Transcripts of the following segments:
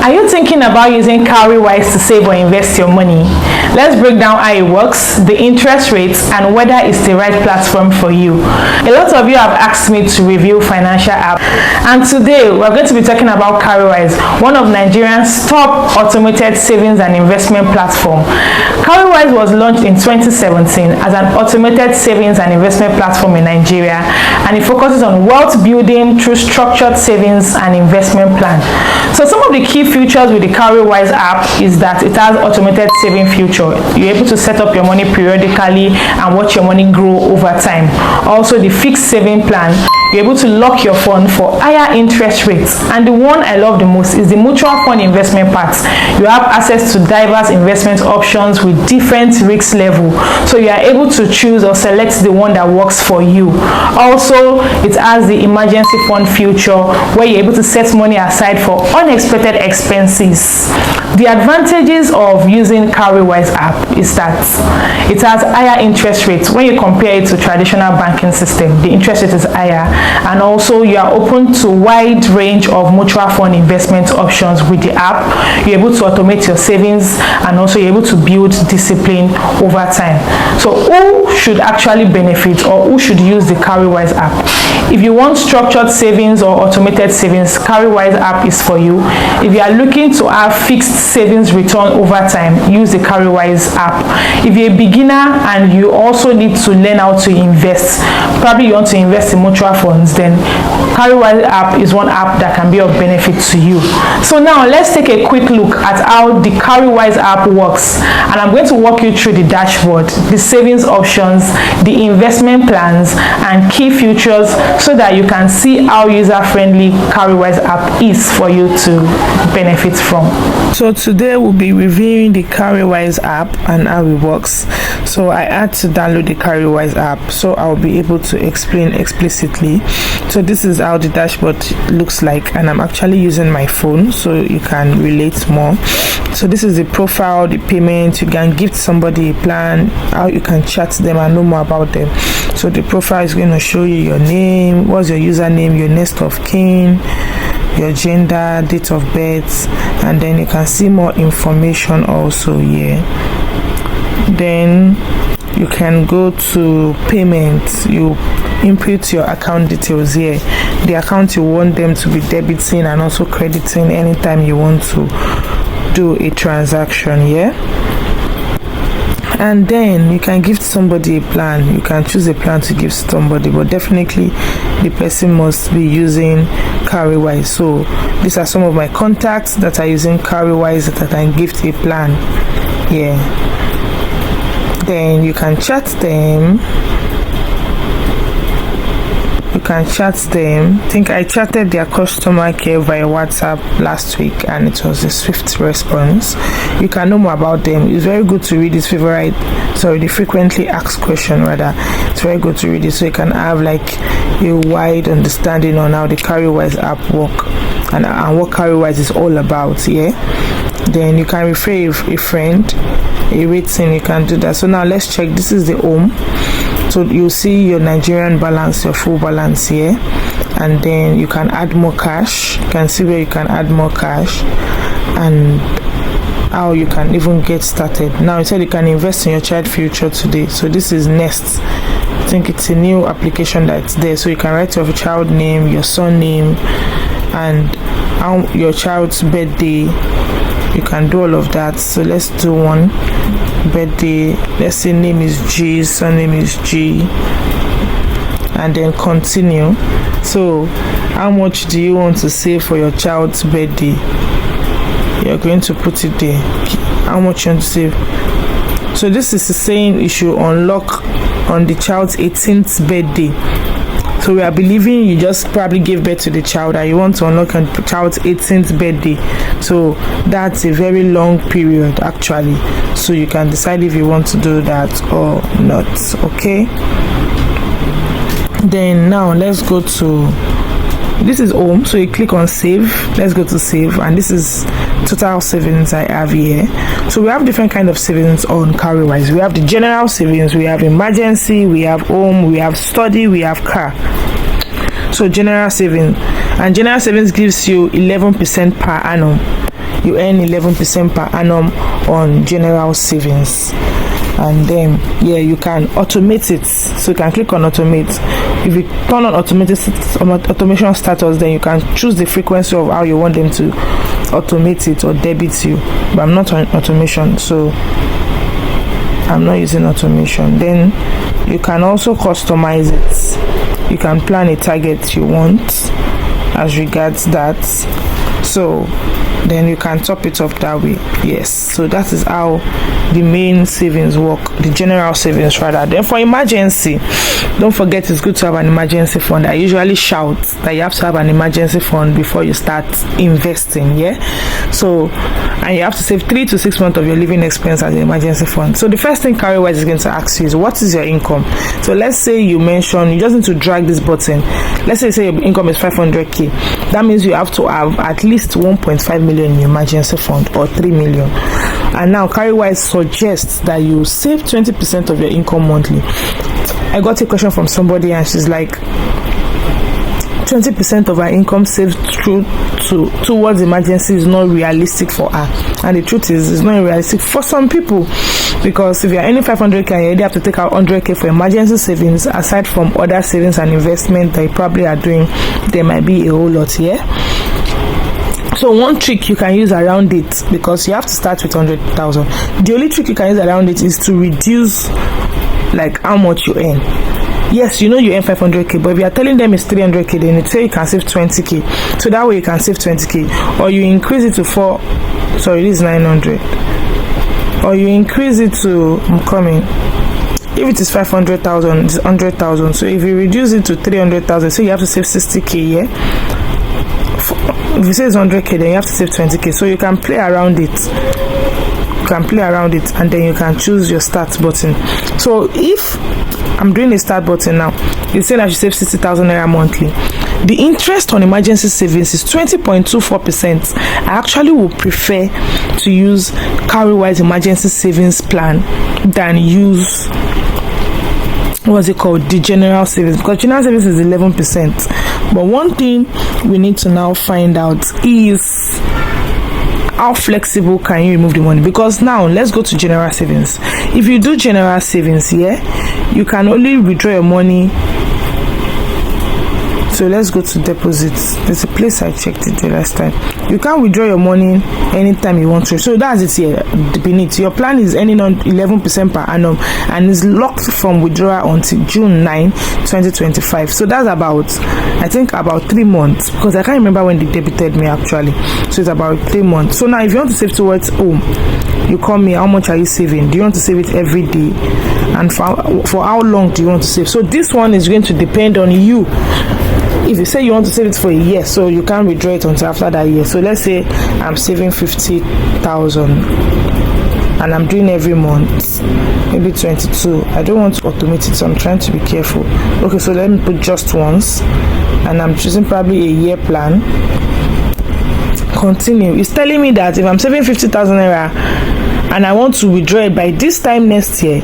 Are you thinking about using Cowrywise to save or invest your money? Let's break down how it works, the interest rates, and whether it's the right platform for you. A lot of you have asked me to review financial apps, and today we're going to be talking about Cowrywise, one of Nigeria's top automated savings and investment platform. Cowrywise was launched in 2017 as an automated savings and investment platform in Nigeria, and it focuses on wealth building through structured savings and investment plan. So some of the key features with the Cowrywise app is that it has automated saving feature. You're able to set up your money periodically and watch your money grow over time. Also, the fixed saving plan, you're able to lock your fund for higher interest rates. And the one I love the most is the mutual fund investment part. You have access to diverse investment options with different risk level, so you are able to choose or select the one that works for you. Also, it has the emergency fund feature where you're able to set money aside for unexpected expenses. The advantages of using Cowrywise app is that it has higher interest rates. When you compare it to traditional banking system, the interest rate is higher, and also you are open to wide range of mutual fund investment options with the app. You're able to automate your savings, and also you're able to build discipline over time. So who should actually benefit, or who should use the Cowrywise app? If you want structured savings or automated savings, Cowrywise app is for you. If you are looking to have fixed savings return over time, use the Cowrywise app. If you're a beginner and you also need to learn how to invest, probably you want to invest in mutual funds, then Cowrywise app is one app that can be of benefit to you. So now let's take a quick look at how the Cowrywise app works, and I'm going to walk you through the dashboard, the savings options, the investment plans, and key features, so that you can see how user-friendly Cowrywise app is for you to benefit from. So today we'll be reviewing the Cowrywise app and how it works. So I had to download the Cowrywise app, so I'll be able to explain explicitly. So this is how the dashboard looks like, and I'm actually using my phone so you can relate more. So this is the profile, the payment. You can gift somebody a plan, how you can chat them and know more about them. So the profile is going to show you your name, what's your username, your next of kin, your gender, date of birth, and then you can see more information also here. Then you can go to payments. You input your account details here, the account you want them to be debiting and also crediting anytime you want to do a transaction here. And then you can give somebody a plan. You can choose a plan to give somebody, but definitely the person must be using Cowrywise. So these are some of my contacts that are using Cowrywise that I can gift a plan. Yeah. Then you can chat them. I think I chatted their customer care via WhatsApp last week, and it was a swift response. You can know more about them. It's very good to read the frequently asked question rather. It's very good to read it so you can have like a wide understanding on how the Cowrywise app work and what Cowrywise is all about. Yeah. Then you can refer a friend, a rating. You can do that. So now let's check. This is the home. So you'll see your Nigerian balance, your full balance here, and then you can add more cash. You can see where you can add more cash and how you can even get started. Now it said you can invest in your child future today. So this is Nest. I think it's a new application that's there. So you can write your child name, your son name, and your child's birthday. You can do all of that. So let's do one. Birthday, let's say name is G, surname is G, and then continue. So how much do you want to save for your child's birthday? You're going to put it there. How much you want to save? So this is saying you should unlock on the child's 18th birthday. So we are believing you just probably gave birth to the child and you want to unlock on the child's 18th birthday. So that's a very long period actually. So you can decide if you want to do that or not. Okay. Then now let's go to, this is home. So you click on save. Let's go to save, and this is total savings I have here. So we have different kind of savings on Cowrywise. We have the general savings, we have emergency, we have home, we have study, we have car. So general savings, and general savings gives you 11% per annum. you earn 11% per annum on general savings. And then you can automate it. So you can click on automate. If you turn on automation status, then you can choose the frequency of how you want them to automate it or debit you. But I'm not on automation, so I'm not using automation. Then you can also customize it. You can plan a target you want as regards that. So then you can top it up that way. Yes, so that is how the main savings work, the general savings rather. Then for emergency, don't forget it's good to have an emergency fund. I usually shout that you have to have an emergency fund before you start investing. So, and you have to save 3 to 6 months of your living expense as an emergency fund. So the first thing Cowrywise is going to ask you is, what is your income? So let's say you mention, you just need to drag this button. Let's say your income is 500k. That means you have to have at least 1.5 million in your emergency fund, or 3 million. And now Cowrywise suggests that you save 20% of your income monthly. I got a question from somebody and she's like, 20% of her income saved towards emergency is not realistic for her. And the truth is, it's not realistic for some people, because if you're earning 500k, you already have to take out 100k for emergency savings. Aside from other savings and investment that you probably are doing, there might be a whole lot here. So one trick you can use around it, because you have to start with 100,000. The only trick you can use around it is to reduce like how much you earn. Yes, you earn 500k, but if you are telling them it's 300k, then you say you can save 20k. So that way you can save 20k, or you increase it to this is 900, or you increase it to, if it is 500,000, it's 100,000. So if you reduce it to 300,000, so you have to save 60k. If you say it's 100k, then you have to save 20k. So you can play around it. And then you can choose your start button. So if I'm doing a start button now, you say that you save 60,000 naira monthly. The interest on emergency savings is 20.24%. I actually would prefer to use Cowrywise emergency savings plan than use the general savings, because general savings is 11%. But one thing we need to now find out is, how flexible can you remove the money? Because now let's go to general savings. If you do general savings, you can only withdraw your money. So let's go to deposits. There's a place I checked it the last time. You can withdraw your money anytime you want to. So that's it here beneath. Your plan is earning on 11% per annum and is locked from withdrawal until June 9, 2025. So that's about 3 months, because I can't remember when they debited me actually. So it's about 3 months. So now if you want to save towards home, you call me, how much are you saving? Do you want to save it every day? And for how long do you want to save? So this one is going to depend on you. If you say you want to save it for a year, so you can't withdraw it until after that year. So let's say I'm saving 50,000 and I'm doing every month maybe 22. I don't want to automate it, so I'm trying to be careful. Okay, so let me put just once, and I'm choosing probably a year plan. Continue. It's telling me that if I'm saving 50,000 naira and I want to withdraw it by this time next year,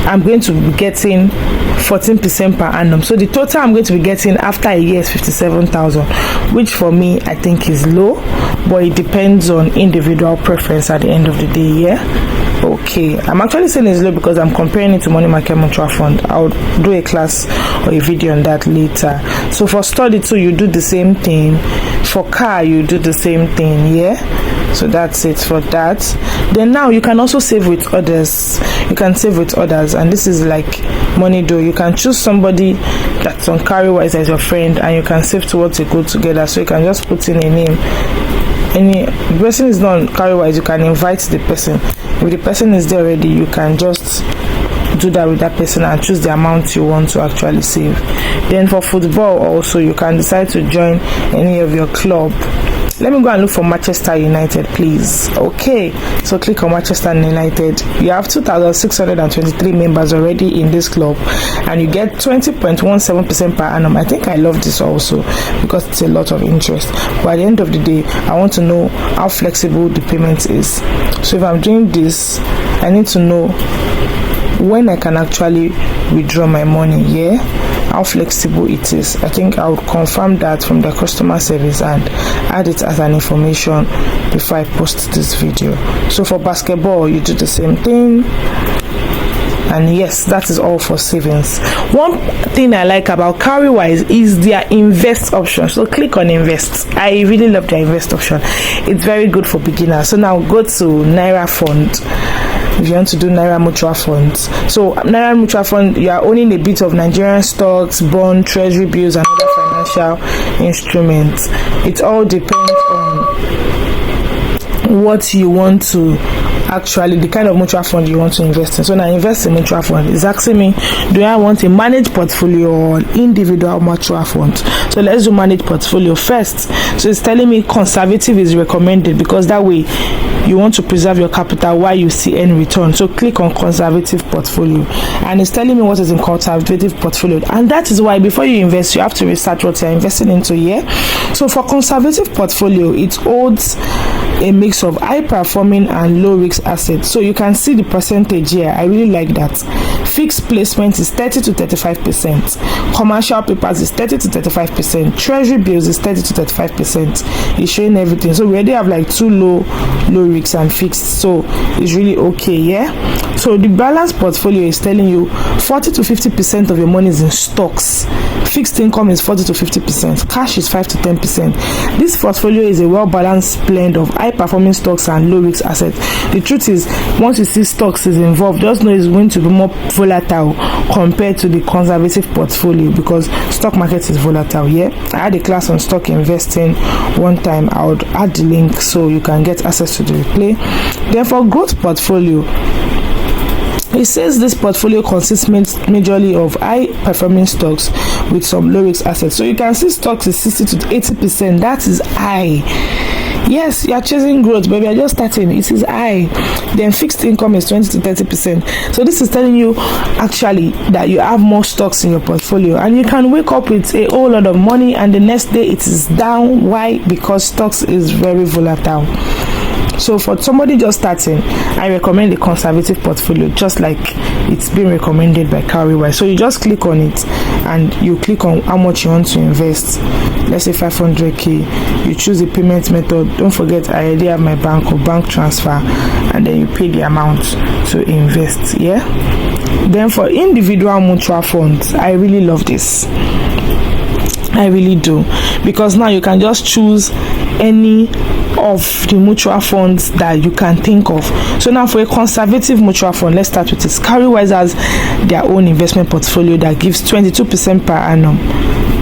I'm going to be getting 14% per annum. So the total I'm going to be getting after a year is 57,000, which for me I think is low, but it depends on individual preference at the end of the day. Okay, I'm actually saying it's low because I'm comparing it to money market mutual fund. I'll do a class or a video on that later. So for study too, you do the same thing. For car, you do the same thing. So that's it for that. Then now you can also save with others. And this is like MoneyDo. You can choose somebody that's on Cowrywise as your friend, and you can save towards a goal together. So you can just put in a name. The person is not on Cowrywise, you can invite the person. If the person is there already, you can just do that with that person and choose the amount you want to actually save. Then for football also, you can decide to join any of your club. Let me go and look for Manchester United, please. Okay, so click on Manchester United. You have 2,623 members already in this club, and you get 20.17% per annum. I think I love this also because it's a lot of interest. But at the end of the day, I want to know how flexible the payment is. So if I'm doing this, I need to know when I can actually withdraw my money. how flexible it is. I think I would confirm that from the customer service and add it as an information before I post this video. So for basketball, you do the same thing. And yes, that is all for savings. One thing I like about Cowrywise is their invest option. So click on invest. I really love their invest option. It's very good for beginners. So now go to Naira Fund. If you want to do Naira Mutual Funds. So Naira Mutual Fund, you are owning a bit of Nigerian stocks, bond, treasury bills, and other financial instruments. It all depends on what you want to actually, the kind of mutual fund you want to invest in. So now invest in mutual fund. It's asking me, do I want a managed portfolio or individual mutual fund? So let's do managed portfolio first. So it's telling me conservative is recommended because that way you want to preserve your capital while you see any return. So click on conservative portfolio, and it's telling me what is in conservative portfolio. And that is why before you invest, you have to research what you're investing into here. So for conservative portfolio, it holds a mix of high performing and low risk assets. So you can see the percentage here. I really like that. Fixed placement is 30 to 35%. Commercial papers is 30 to 35%. Treasury bills is 30 to 35%. It's showing everything. So we already have like two low risks and fixed. So it's really okay. Yeah. So the balanced portfolio is telling you 40 to 50% of your money is in stocks. Fixed income is 40 to 50%. Cash is 5 to 10%. This portfolio is a well-balanced blend of high-performing stocks and low-risk assets. The truth is, once you see stocks is involved, just know it's going to be more volatile compared to the conservative portfolio because stock market is volatile. Yeah, I had a class on stock investing one time. I would add the link so you can get access to the replay. Then for growth portfolio, it says this portfolio consists majorly of high-performing stocks with some low-risk assets. So you can see stocks is 60 to 80%. That is high. Yes, you are chasing growth, but we are just starting. It is high. Then fixed income is 20 to 30%. So this is telling you actually that you have more stocks in your portfolio, and you can wake up with a whole lot of money, and the next day it is down. Why? Because stocks is very volatile. So for somebody just starting, I recommend the conservative portfolio, just like it's been recommended by Cowrywise. So you just click on it and you click on how much you want to invest. Let's say 500k. You choose the payment method. Don't forget, I already have my bank or bank transfer, and then you pay the amount to invest. Yeah. Then for individual mutual funds, I really love this. I really do, because now you can just choose any of the mutual funds that you can think of. So now for a conservative mutual fund, let's start with this. Cowrywise has their own investment portfolio that gives 22% per annum.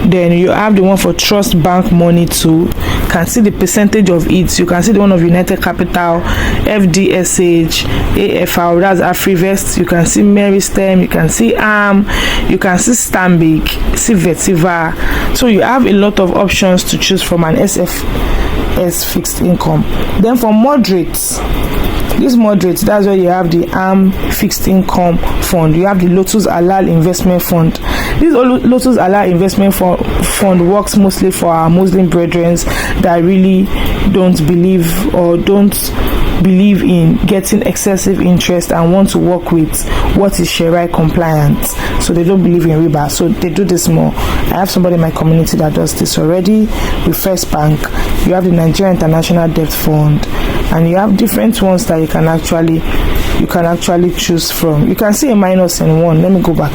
Then you have the one for Trust Bank Money too. You can see the percentage of it. You can see the one of United Capital, FDSH, AFR, that's AfriVest. You can see Meristem, you can see ARM, you can see Stanbic, Siva. So you have a lot of options to choose from an SFS fixed income. Then for moderates, this moderate, that's where you have the ARM fixed income fund. You have the Lotus Halal investment fund. This Lotus Halal investment fund works mostly for our Muslim brethren that really don't believe in getting excessive interest and want to work with what is Sharia compliant. So they don't believe in riba, so they do this more. I have somebody in my community that does this already with First Bank. You have the Nigerian International Debt Fund, and you have different ones that you can actually choose from. You can see a minus in one. Let me go back.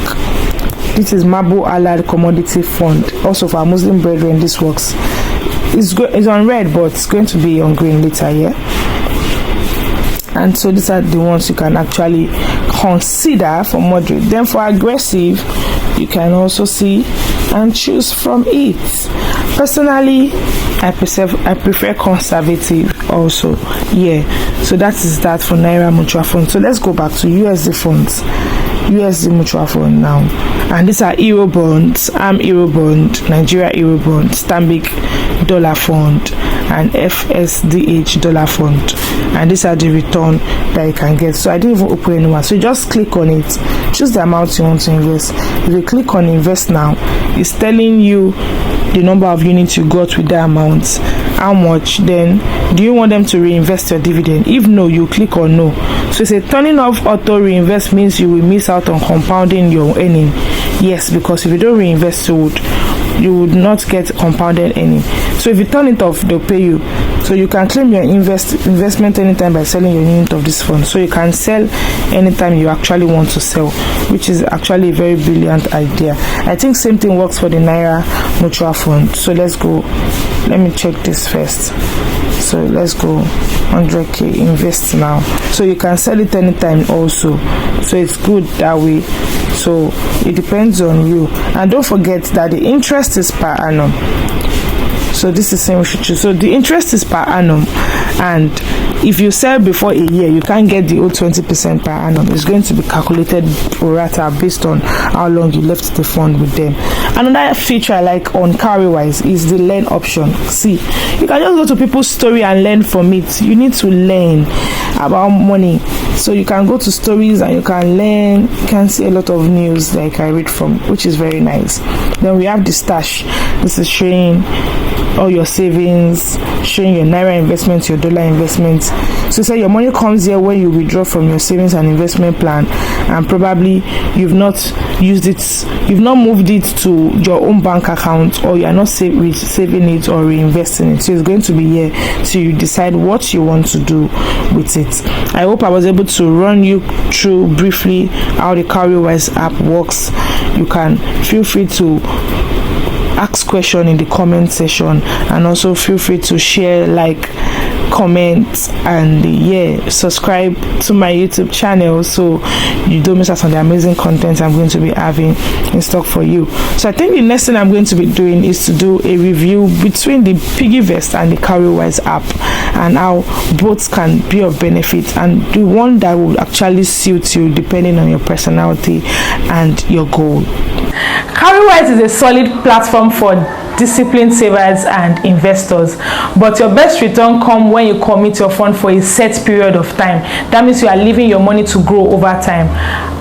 This is Mabu Alad Commodity Fund. Also for our Muslim brethren, this works. It's on red, but it's going to be on green later. Yeah. And so these are the ones you can actually consider for moderate. Then for aggressive, you can also see and choose from it. Personally, I prefer conservative also. Yeah. So that is that for Naira Mutual Fund. So let's go back to USD funds. USD Mutual Fund now. And these are Euro bonds, ARM Euro bond, Nigeria Euro bond, Stanbic Dollar Fund, and FSDH Dollar Fund. And these are the return that you can get. So I didn't even open anyone. So you just click on it, choose the amount you want to invest. If you click on invest now, it's telling you the number of units you got with that amount, how much, then Do you want them to reinvest your dividend? If no, you click on no. So it's a turning off auto reinvest means you will miss out on compounding your earning. Yes, because if you don't reinvest, you would not get compounded earning. So if you turn it off, they'll pay you. So you can claim your investment anytime by selling your unit of this fund. So you can sell anytime you actually want to sell, which is actually a very brilliant idea. I think same thing works for the Naira mutual fund. So let's go. Let me check this first. So let's go 100k, invest now. So you can sell it anytime also. So it's good that way. So it depends on you. And don't forget that the interest is per annum. So this is same we should choose. So the interest is per annum, and if you sell before a year, you can't get the old 20% per annum. It's going to be calculated pro rata based on how long you left the fund with them. Another feature I like on Cowrywise is the learn option. See, you can just go to people's story and learn from it. You need to learn about money, so you can go to stories and you can learn. You can see a lot of news like I read from, which is very nice. Then we have the stash. This is showing all your savings, showing your Naira investments, your dollar investments. So say your money comes here when you withdraw from your savings and investment plan, and probably you've not used it, you've not moved it to your own bank account, or you are not saving it or reinvesting it. So it's going to be here so you decide what you want to do with it. I hope I was able to run you through briefly how the Cowrywise app works. You can feel free to ask question in the comment section, and also feel free to share, like, comment, and subscribe to my YouTube channel so you don't miss out on the amazing content I'm going to be having in stock for you. So I think the next thing I'm going to be doing is to do a review between the Piggyvest and the Cowrywise app, and how both can be of benefit, and the one that will actually suit you depending on your personality and your goal. Cowrywise is a solid platform for disciplined savers and investors, but your best return comes when you commit your fund for a set period of time. That means you are leaving your money to grow over time.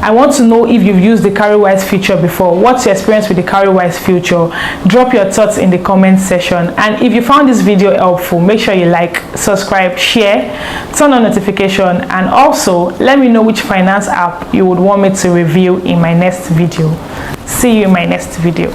I want to know if you've used the Cowrywise feature before. What's your experience with the Cowrywise feature? Drop your thoughts in the comment section. And if you found this video helpful, make sure you like, subscribe, share, turn on notification, and also let me know which finance app you would want me to review in my next video. See you in my next video.